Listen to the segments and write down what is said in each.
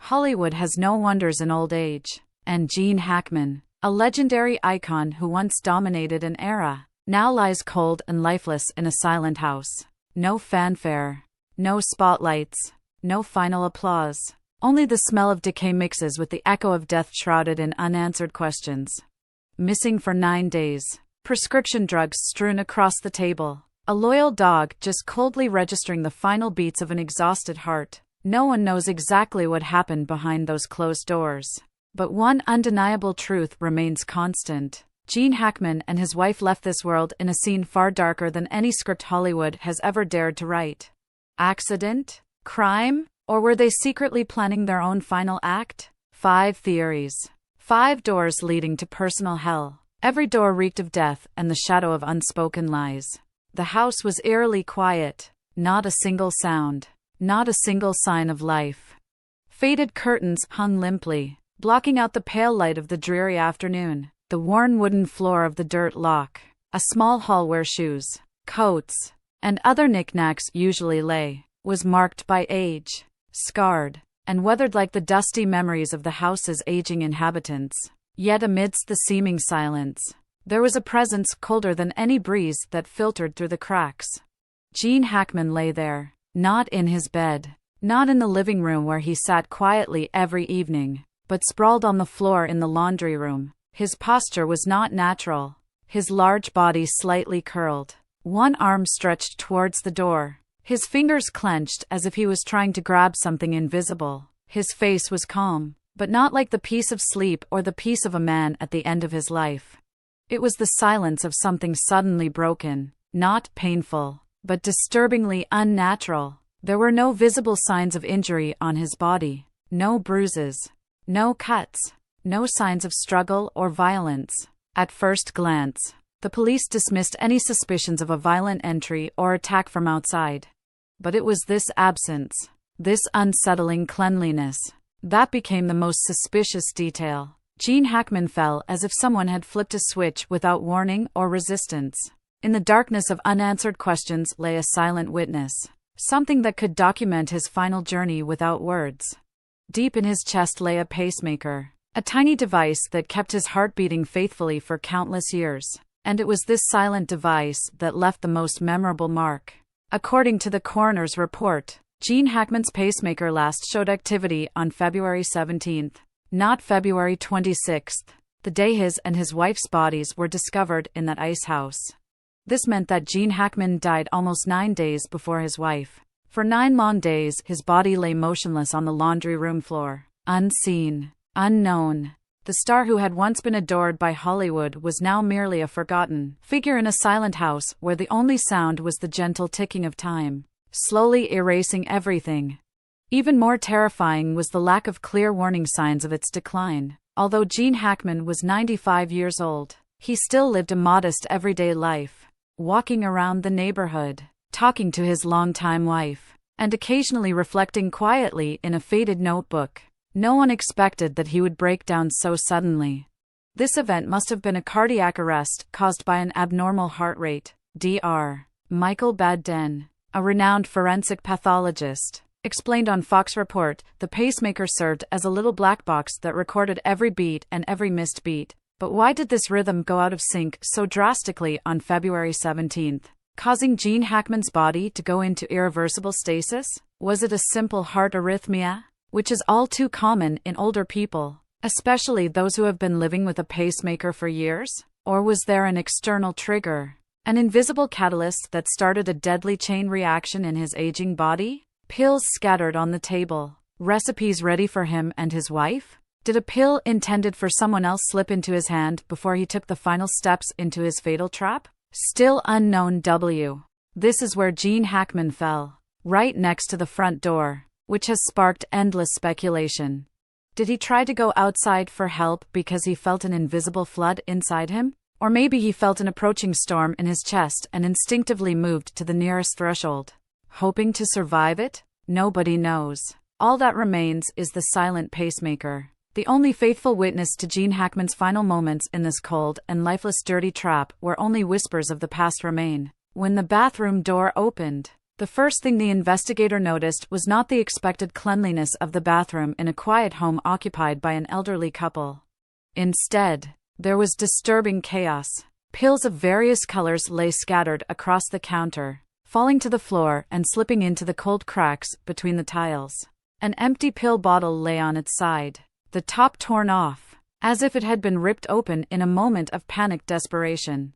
Hollywood has no wonders in old age. And Gene Hackman, a legendary icon who once dominated an era, now lies cold and lifeless in a silent house. No fanfare. No spotlights. No final applause. Only the smell of decay mixes with the echo of death shrouded in unanswered questions. Missing for 9 days. Prescription drugs strewn across the table. A loyal dog just coldly registering the final beats of an exhausted heart. No one knows exactly what happened behind those closed doors. But one undeniable truth remains constant. Gene Hackman and his wife left this world in a scene far darker than any script Hollywood has ever dared to write. Accident? Crime? Or were they secretly planning their own final act? 5 theories. 5 doors leading to personal hell. Every door reeked of death and the shadow of unspoken lies. The house was eerily quiet. Not a single sound. Not a single sign of life. Faded curtains hung limply, blocking out the pale light of the dreary afternoon. The worn wooden floor of the dirt lock, a small hall where shoes, coats, and other knickknacks usually lay, was marked by age, scarred, and weathered like the dusty memories of the house's aging inhabitants. Yet amidst the seeming silence, there was a presence colder than any breeze that filtered through the cracks. Gene Hackman lay there. Not in his bed, not in the living room where he sat quietly every evening, but sprawled on the floor in the laundry room. His posture was not natural, his large body slightly curled, one arm stretched towards the door, his fingers clenched as if he was trying to grab something invisible. His face was calm, but not like the peace of sleep or the peace of a man at the end of his life. It was the silence of something suddenly broken, not painful, but disturbingly unnatural. There were no visible signs of injury on his body, no bruises, no cuts, no signs of struggle or violence. At first glance, the police dismissed any suspicions of a violent entry or attack from outside. But it was this absence, this unsettling cleanliness, that became the most suspicious detail. Gene Hackman fell as if someone had flipped a switch without warning or resistance. In the darkness of unanswered questions lay a silent witness, something that could document his final journey without words. Deep in his chest lay a pacemaker, a tiny device that kept his heart beating faithfully for countless years. And it was this silent device that left the most memorable mark. According to the coroner's report, Gene Hackman's pacemaker last showed activity on February 17th, not February 26th, the day his and his wife's bodies were discovered in that ice house. This meant that Gene Hackman died almost 9 days before his wife. For 9 long days, his body lay motionless on the laundry room floor, unseen, unknown. The star who had once been adored by Hollywood was now merely a forgotten figure in a silent house where the only sound was the gentle ticking of time, slowly erasing everything. Even more terrifying was the lack of clear warning signs of its decline. Although Gene Hackman was 95 years old, he still lived a modest everyday life, walking around the neighborhood, talking to his longtime wife, and occasionally reflecting quietly in a faded notebook. No one expected that he would break down so suddenly. This event must have been a cardiac arrest caused by an abnormal heart rate. Dr. Michael Badden, a renowned forensic pathologist, explained on Fox Report, the pacemaker served as a little black box that recorded every beat and every missed beat. But why did this rhythm go out of sync so drastically on February 17th, causing Gene Hackman's body to go into irreversible stasis? Was it a simple heart arrhythmia, which is all too common in older people, especially those who have been living with a pacemaker for years? Or was there an external trigger, an invisible catalyst that started a deadly chain reaction in his aging body? Pills scattered on the table, recipes ready for him and his wife? Did a pill intended for someone else slip into his hand before he took the final steps into his fatal trap? Still unknown. This is where Gene Hackman fell, right next to the front door, which has sparked endless speculation. Did he try to go outside for help because he felt an invisible flood inside him? Or maybe he felt an approaching storm in his chest and instinctively moved to the nearest threshold, hoping to survive it? Nobody knows. All that remains is the silent pacemaker, the only faithful witness to Gene Hackman's final moments in this cold and lifeless dirty trap where only whispers of the past remain. When the bathroom door opened, The first thing the investigator noticed was not the expected cleanliness of the bathroom in a quiet home occupied by an elderly couple. Instead, there was disturbing chaos. Pills of various colors lay scattered across the counter, falling to the floor and slipping into the cold cracks between the tiles. An empty pill bottle lay on its side, the top torn off, as if it had been ripped open in a moment of panicked desperation.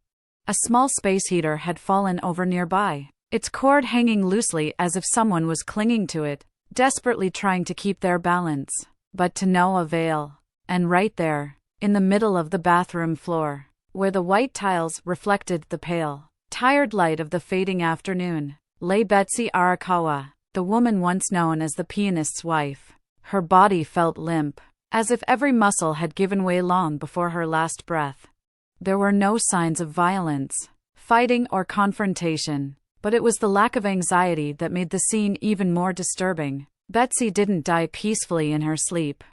A small space heater had fallen over nearby, its cord hanging loosely as if someone was clinging to it, desperately trying to keep their balance, but to no avail. And right there, in the middle of the bathroom floor, where the white tiles reflected the pale, tired light of the fading afternoon, lay Betsy Arakawa, the woman once known as the pianist's wife. Her body felt limp, as if every muscle had given way long before her last breath. There were no signs of violence, fighting, or confrontation, but it was the lack of anxiety that made the scene even more disturbing. Betsy didn't die peacefully in her sleep.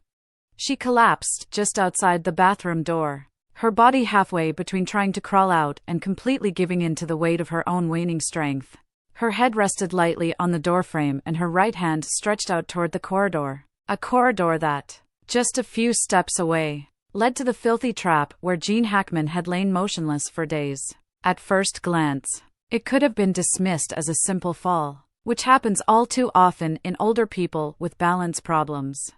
She collapsed just outside the bathroom door, her body halfway between trying to crawl out and completely giving in to the weight of her own waning strength. Her head rested lightly on the doorframe and her right hand stretched out toward the corridor, a corridor that, just a few steps away, led to the filthy trap where Gene Hackman had lain motionless for days. At first glance, it could have been dismissed as a simple fall, which happens all too often in older people with balance problems.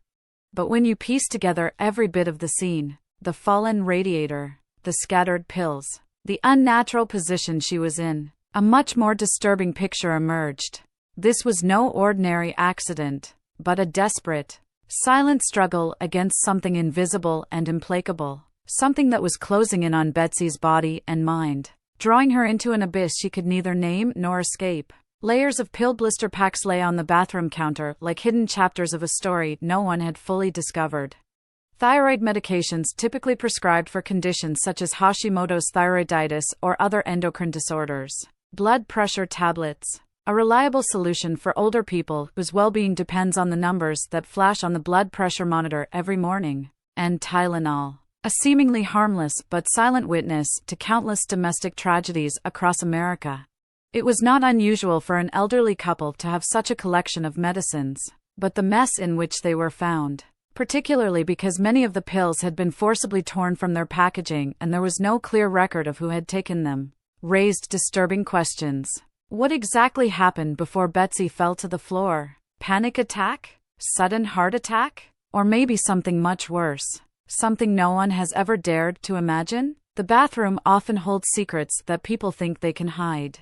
But when you piece together every bit of the scene, the fallen radiator, the scattered pills, the unnatural position she was in, a much more disturbing picture emerged. This was no ordinary accident, but a desperate, silent struggle against something invisible and implacable, something that was closing in on Betsy's body and mind, drawing her into an abyss she could neither name nor escape. Layers of pill blister packs lay on the bathroom counter like hidden chapters of a story no one had fully discovered. Thyroid medications typically prescribed for conditions such as Hashimoto's thyroiditis or other endocrine disorders. Blood pressure tablets, a reliable solution for older people whose well-being depends on the numbers that flash on the blood pressure monitor every morning. And Tylenol, a seemingly harmless but silent witness to countless domestic tragedies across America. It was not unusual for an elderly couple to have such a collection of medicines, but the mess in which they were found, particularly because many of the pills had been forcibly torn from their packaging and there was no clear record of who had taken them, raised disturbing questions. What exactly happened before Betsy fell to the floor? Panic attack? Sudden heart attack? Or maybe something much worse? Something no one has ever dared to imagine? The bathroom often holds secrets that people think they can hide.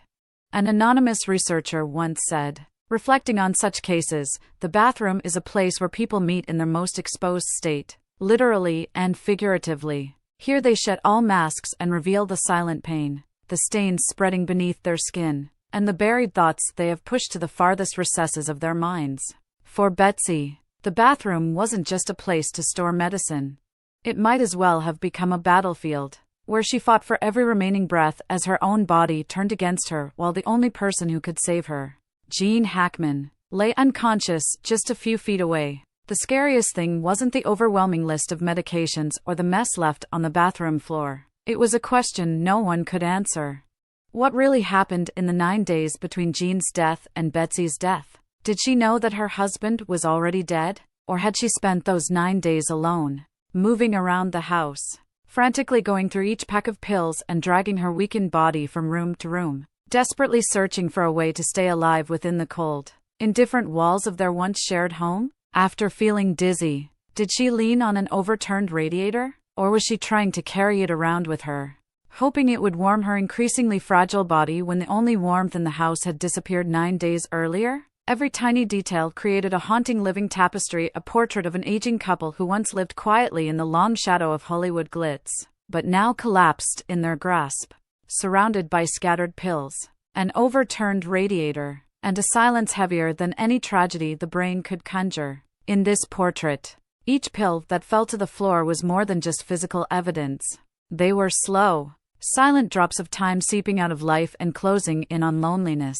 An anonymous researcher once said, reflecting on such cases, the bathroom is a place where people meet in their most exposed state, literally and figuratively. Here they shed all masks and reveal the silent pain, the stains spreading beneath their skin, and the buried thoughts they have pushed to the farthest recesses of their minds. For Betsy, the bathroom wasn't just a place to store medicine. It might as well have become a battlefield, where she fought for every remaining breath as her own body turned against her while the only person who could save her, Gene Hackman, lay unconscious just a few feet away. The scariest thing wasn't the overwhelming list of medications or the mess left on the bathroom floor. It was a question no one could answer. What really happened in the 9 days between Gene's death and Betsy's death? Did she know that her husband was already dead? Or had she spent those 9 days alone, moving around the house, frantically going through each pack of pills and dragging her weakened body from room to room, desperately searching for a way to stay alive within the cold, indifferent walls of their once shared home? After feeling dizzy, did she lean on an overturned radiator? Or was she trying to carry it around with her, hoping it would warm her increasingly fragile body when the only warmth in the house had disappeared 9 days earlier? Every tiny detail created a haunting living tapestry, a portrait of an aging couple who once lived quietly in the long shadow of Hollywood glitz, but now collapsed in their grasp, surrounded by scattered pills, an overturned radiator, and a silence heavier than any tragedy the brain could conjure. In this portrait, each pill that fell to the floor was more than just physical evidence. They were slow, silent drops of time seeping out of life and closing in on loneliness.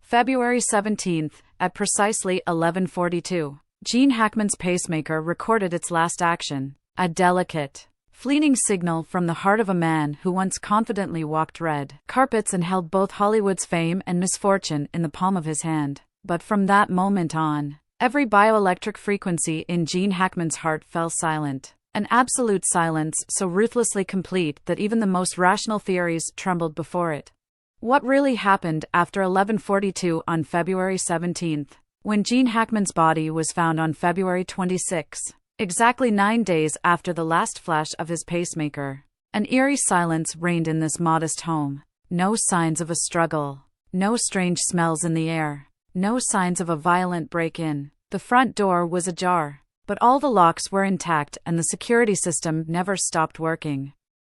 February 17th, at precisely 11:42, Gene Hackman's pacemaker recorded its last action, a delicate, Fleeting signal from the heart of a man who once confidently walked red carpets and held both Hollywood's fame and misfortune in the palm of his hand. But from that moment on, every bioelectric frequency in Gene Hackman's heart fell silent. An absolute silence so ruthlessly complete that even the most rational theories trembled before it. What really happened after 11:42 on February 17, when Gene Hackman's body was found on February 26, exactly 9 days after the last flash of his pacemaker? An eerie silence reigned in this modest home. No signs of a struggle. No strange smells in the air. No signs of a violent break-in. The front door was ajar, but all the locks were intact and the security system never stopped working.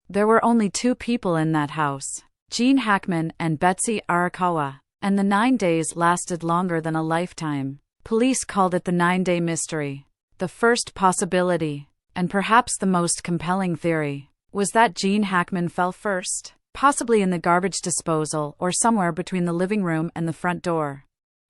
There were only 2 people in that house, Gene Hackman and Betsy Arakawa, and the 9 days lasted longer than a lifetime. Police called it the 9-day mystery. The first possibility, and perhaps the most compelling theory, was that Gene Hackman fell first, possibly in the garbage disposal or somewhere between the living room and the front door.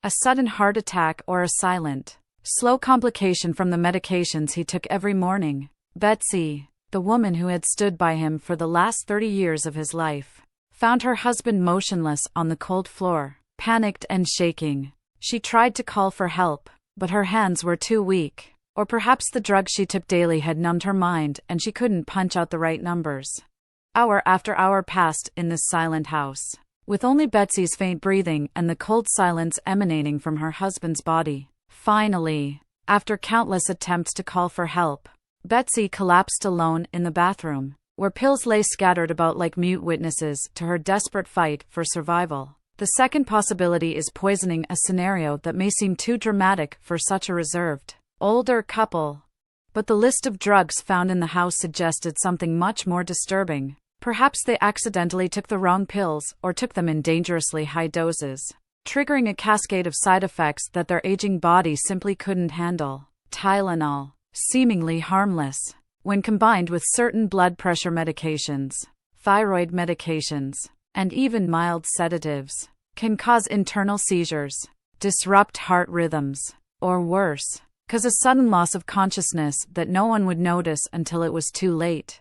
A sudden heart attack or a silent, slow complication from the medications he took every morning. Betsy, the woman who had stood by him for the last 30 years of his life, found her husband motionless on the cold floor, panicked and shaking. She tried to call for help, but her hands were too weak. Or perhaps the drugs she took daily had numbed her mind and she couldn't punch out the right numbers. Hour after hour passed in this silent house, with only Betsy's faint breathing and the cold silence emanating from her husband's body. Finally, after countless attempts to call for help, Betsy collapsed alone in the bathroom, where pills lay scattered about like mute witnesses to her desperate fight for survival. The second possibility is poisoning, a scenario that may seem too dramatic for such a reserved, older couple. But the list of drugs found in the house suggested something much more disturbing. Perhaps they accidentally took the wrong pills or took them in dangerously high doses, triggering a cascade of side effects that their aging body simply couldn't handle. Tylenol, seemingly harmless, when combined with certain blood pressure medications, thyroid medications, and even mild sedatives, can cause internal seizures, disrupt heart rhythms, or worse, cause a sudden loss of consciousness that no one would notice until it was too late.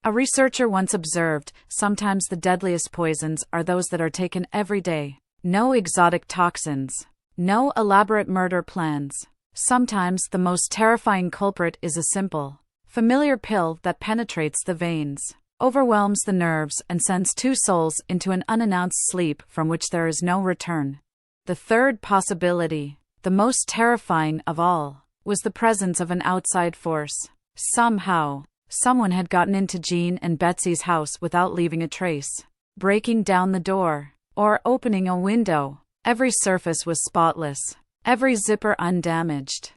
A researcher once observed, sometimes the deadliest poisons are those that are taken every day. No exotic toxins. No elaborate murder plans. Sometimes the most terrifying culprit is a simple, familiar pill that penetrates the veins, overwhelms the nerves, and sends 2 souls into an unannounced sleep from which there is no return. The third possibility, the most terrifying of all, was the presence of an outside force. Somehow, someone had gotten into Gene and Betsy's house without leaving a trace, breaking down the door, or opening a window. Every surface was spotless, every zipper undamaged.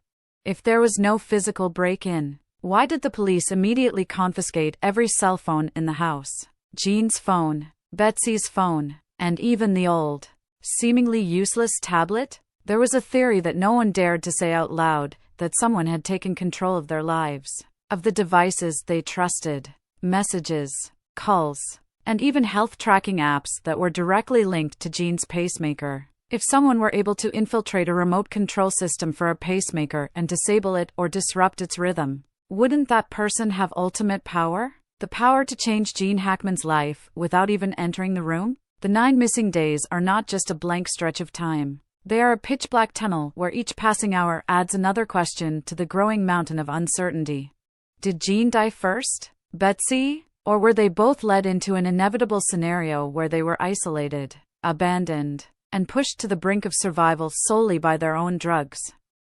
If there was no physical break-in, why did the police immediately confiscate every cell phone in the house? Gene's phone, Betsy's phone, and even the old, seemingly useless tablet? There was a theory that no one dared to say out loud, that someone had taken control of their lives, of the devices they trusted, messages, calls, and even health tracking apps that were directly linked to Gene's pacemaker. If someone were able to infiltrate a remote control system for a pacemaker and disable it or disrupt its rhythm, wouldn't that person have ultimate power? The power to change Gene Hackman's life without even entering the room? The 9 missing days are not just a blank stretch of time. They are a pitch-black tunnel where each passing hour adds another question to the growing mountain of uncertainty. Did Gene die first? Betsy? Or were they both led into an inevitable scenario where they were isolated, abandoned, and pushed to the brink of survival solely by their own drugs,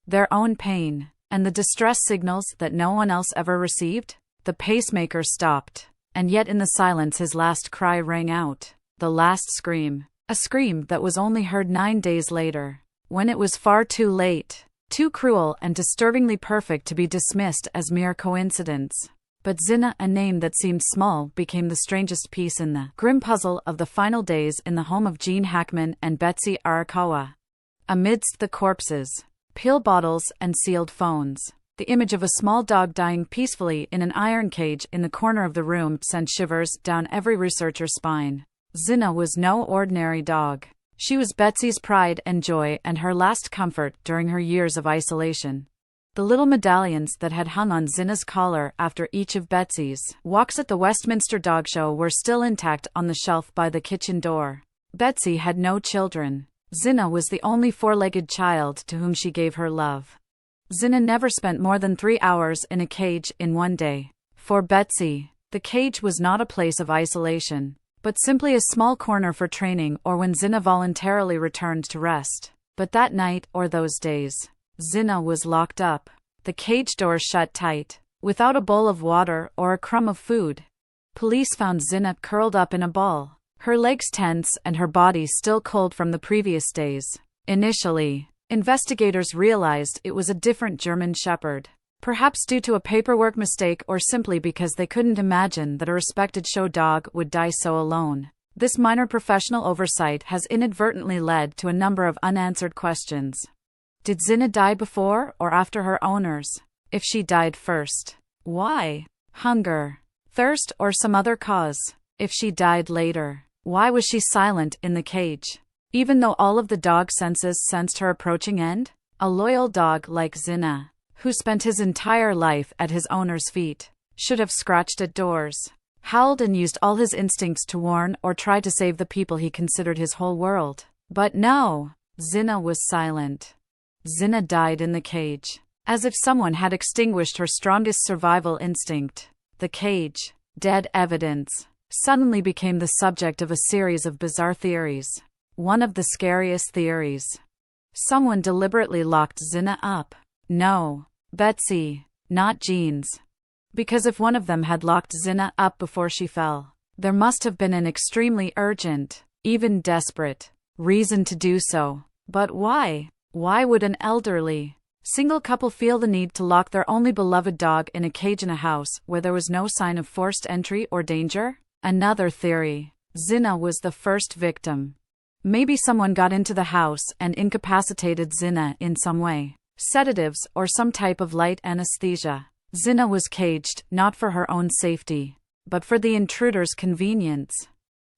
their own pain, and the distress signals that no one else ever received? The pacemaker stopped, and yet in the silence his last cry rang out, the last scream, a scream that was only heard 9 days later, when it was far too late, too cruel and disturbingly perfect to be dismissed as mere coincidence. But Zina, a name that seemed small, became the strangest piece in the grim puzzle of the final days in the home of Gene Hackman and Betsy Arakawa. Amidst the corpses, pill bottles, and sealed phones, the image of a small dog dying peacefully in an iron cage in the corner of the room sent shivers down every researcher's spine. Zina was no ordinary dog. She was Betsy's pride and joy and her last comfort during her years of isolation. The little medallions that had hung on Zinna's collar after each of Betsy's walks at the Westminster Dog Show were still intact on the shelf by the kitchen door. Betsy had no children. Zinna was the only four-legged child to whom she gave her love. Zinna never spent more than 3 hours in a cage in one day. For Betsy, the cage was not a place of isolation, but simply a small corner for training or when Zinna voluntarily returned to rest. But that night or those days, Zinna was locked up, the cage door shut tight, without a bowl of water or a crumb of food. Police found Zinna curled up in a ball, her legs tense and her body still cold from the previous days. Initially, investigators realized it was a different German Shepherd, perhaps due to a paperwork mistake or simply because they couldn't imagine that a respected show dog would die so alone. This minor professional oversight has inadvertently led to a number of unanswered questions. Did Zinna die before or after her owners? If she died first, why? Hunger, thirst, or some other cause? If she died later, why was she silent in the cage? Even though all of the dog senses sensed her approaching end, a loyal dog like Zinna, who spent his entire life at his owner's feet, should have scratched at doors, howled and used all his instincts to warn or try to save the people he considered his whole world. But no, Zinna was silent. Zinna died in the cage, as if someone had extinguished her strongest survival instinct. The cage, dead evidence, suddenly became the subject of a series of bizarre theories. One of the scariest theories. Someone deliberately locked Zinna up. No, Betsy, not Jean's. Because if one of them had locked Zinna up before she fell, there must have been an extremely urgent, even desperate, reason to do so. But why? Why would an elderly, single couple feel the need to lock their only beloved dog in a cage in a house where there was no sign of forced entry or danger? Another theory. Zinna was the first victim. Maybe someone got into the house and incapacitated Zinna in some way. Sedatives or some type of light anesthesia. Zinna was caged, not for her own safety, but for the intruder's convenience.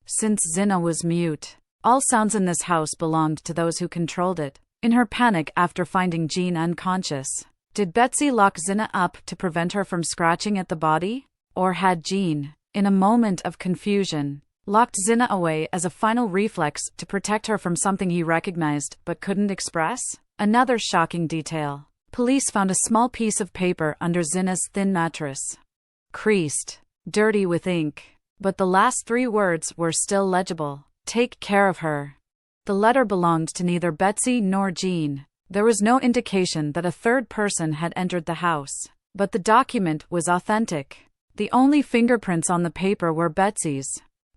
Since Zinna was mute, all sounds in this house belonged to those who controlled it. In her panic after finding Jean unconscious, did Betsy lock Zinna up to prevent her from scratching at the body? Or had Jean, in a moment of confusion, locked Zinna away as a final reflex to protect her from something he recognized but couldn't express? Another shocking detail. Police found a small piece of paper under Zinna's thin mattress. Creased, dirty with ink, but the last 3 words were still legible. Take care of her. The letter belonged to neither Betsy nor Jean. There was no indication that a third person had entered the house, but the document was authentic. The only fingerprints on the paper were Betsy's,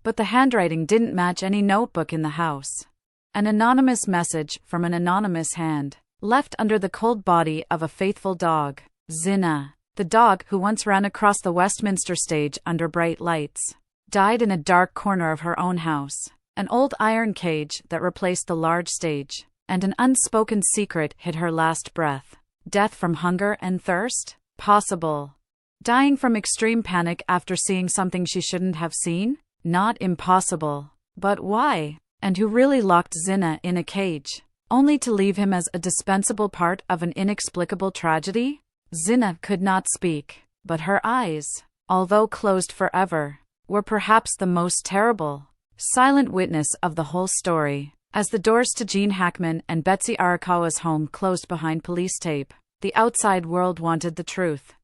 but the handwriting didn't match any notebook in the house. An anonymous message from an anonymous hand, left under the cold body of a faithful dog. Zinna, the dog who once ran across the Westminster stage under bright lights, died in a dark corner of her own house. An old iron cage that replaced the large stage, and an unspoken secret hid her last breath. Death from hunger and thirst? Possible. Dying from extreme panic after seeing something she shouldn't have seen? Not impossible. But why? And who really locked Zinna in a cage, only to leave him as a dispensable part of an inexplicable tragedy? Zinna could not speak, but her eyes, although closed forever, were perhaps the most terrible, silent witness of the whole story. As the doors to Jean Hackman and Betsy Arakawa's home closed behind police tape, the outside world wanted the truth.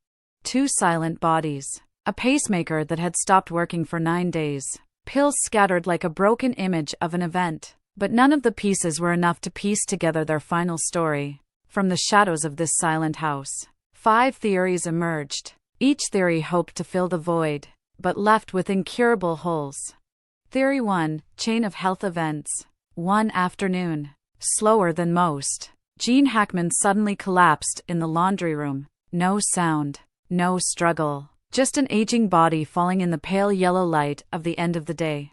2 silent bodies, a pacemaker that had stopped working for 9 days, pills scattered like a broken image of an event. But none of the pieces were enough to piece together their final story. From the shadows of this silent house, 5 theories emerged. Each theory hoped to fill the void, but left with incurable holes. Theory 1, chain of health events. One afternoon, slower than most, Jean Hackman suddenly collapsed in the laundry room. No sound, no struggle, just an aging body falling in the pale yellow light of the end of the day.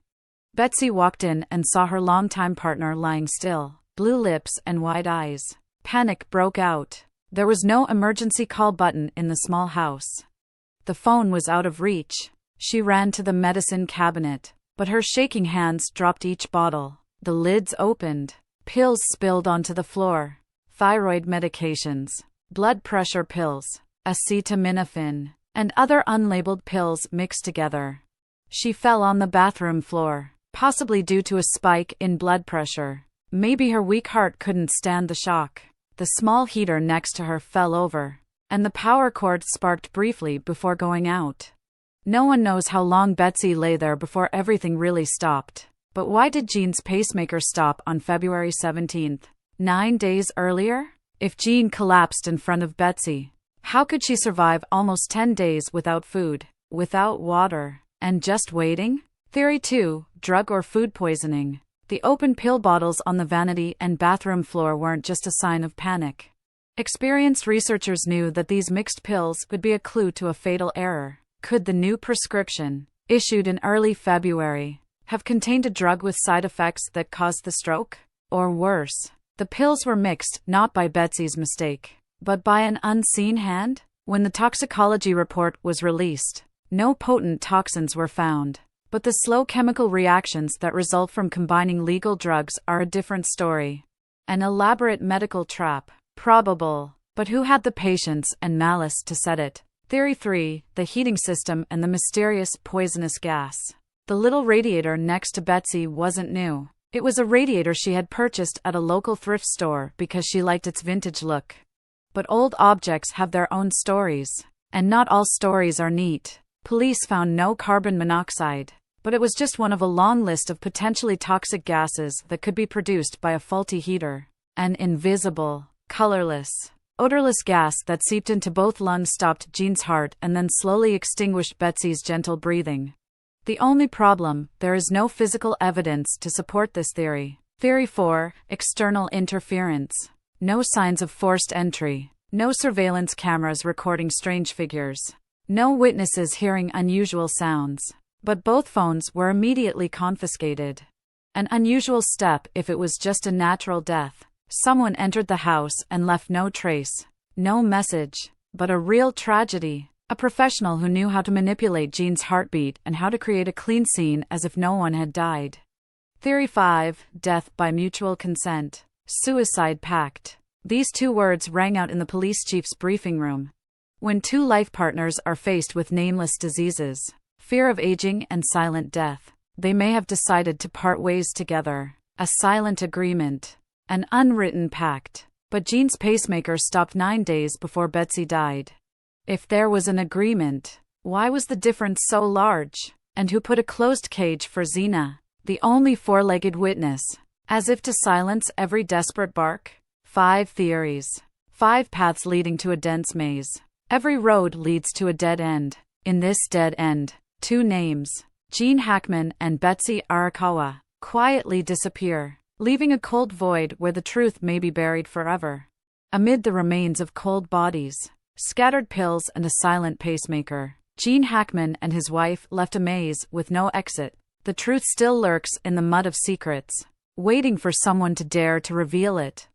Betsy walked in and saw her longtime partner lying still, blue lips and wide eyes. Panic broke out. There was no emergency call button in the small house. The phone was out of reach. She ran to the medicine cabinet, but her shaking hands dropped each bottle. The lids opened. Pills spilled onto the floor. Thyroid medications. blood pressure pills, acetaminophen, and other unlabeled pills mixed together. She fell on the bathroom floor, possibly due to a spike in blood pressure. Maybe her weak heart couldn't stand the shock. The small heater next to her fell over, and the power cord sparked briefly before going out. No one knows how long Betsy lay there before everything really stopped. But why did Jean's pacemaker stop on February 17th, 9 days earlier? If Jean collapsed in front of Betsy, how could she survive almost 10 days without food, without water, and just waiting? Theory 2, drug or food poisoning. The open pill bottles on the vanity and bathroom floor weren't just a sign of panic. Experienced researchers knew that these mixed pills could be a clue to a fatal error. Could the new prescription, issued in early February, have contained a drug with side effects that caused the stroke? Or worse, the pills were mixed not by Betsy's mistake, but by an unseen hand? When the toxicology report was released, no potent toxins were found. But the slow chemical reactions that result from combining legal drugs are a different story. An elaborate medical trap. Probable. But who had the patience and malice to set it? Theory 3, the heating system and the mysterious poisonous gas. The little radiator next to Betsy wasn't new. It was a radiator she had purchased at a local thrift store because she liked its vintage look. But old objects have their own stories. And not all stories are neat. Police found no carbon monoxide, but it was just one of a long list of potentially toxic gases that could be produced by a faulty heater. An invisible, colorless, odorless gas that seeped into both lungs stopped Jean's heart and then slowly extinguished Betsy's gentle breathing. The only problem, there is no physical evidence to support this theory. Theory 4, external interference. No signs of forced entry. No surveillance cameras recording strange figures. No witnesses hearing unusual sounds. But both phones were immediately confiscated. An unusual step if it was just a natural death. Someone entered the house and left no trace, no message, but a real tragedy. A professional who knew how to manipulate Jean's heartbeat and how to create a clean scene as if no one had died. Theory 5, death by mutual consent. Suicide pact. These two words rang out in the police chief's briefing room. When two life partners are faced with nameless diseases, fear of aging and silent death, they may have decided to part ways together. A silent agreement. An unwritten pact. But Jean's pacemaker stopped 9 days before Betsy died. If there was an agreement, why was the difference so large? And who put a closed cage for Zena, the only four-legged witness, as if to silence every desperate bark? 5 theories. 5 paths leading to a dense maze. Every road leads to a dead end. In this dead end, 2 names, Jean Hackman and Betsy Arakawa, quietly disappear, leaving a cold void where the truth may be buried forever. Amid the remains of cold bodies, scattered pills and a silent pacemaker, Jean Hackman and his wife left a maze with no exit. The truth still lurks in the mud of secrets, waiting for someone to dare to reveal it.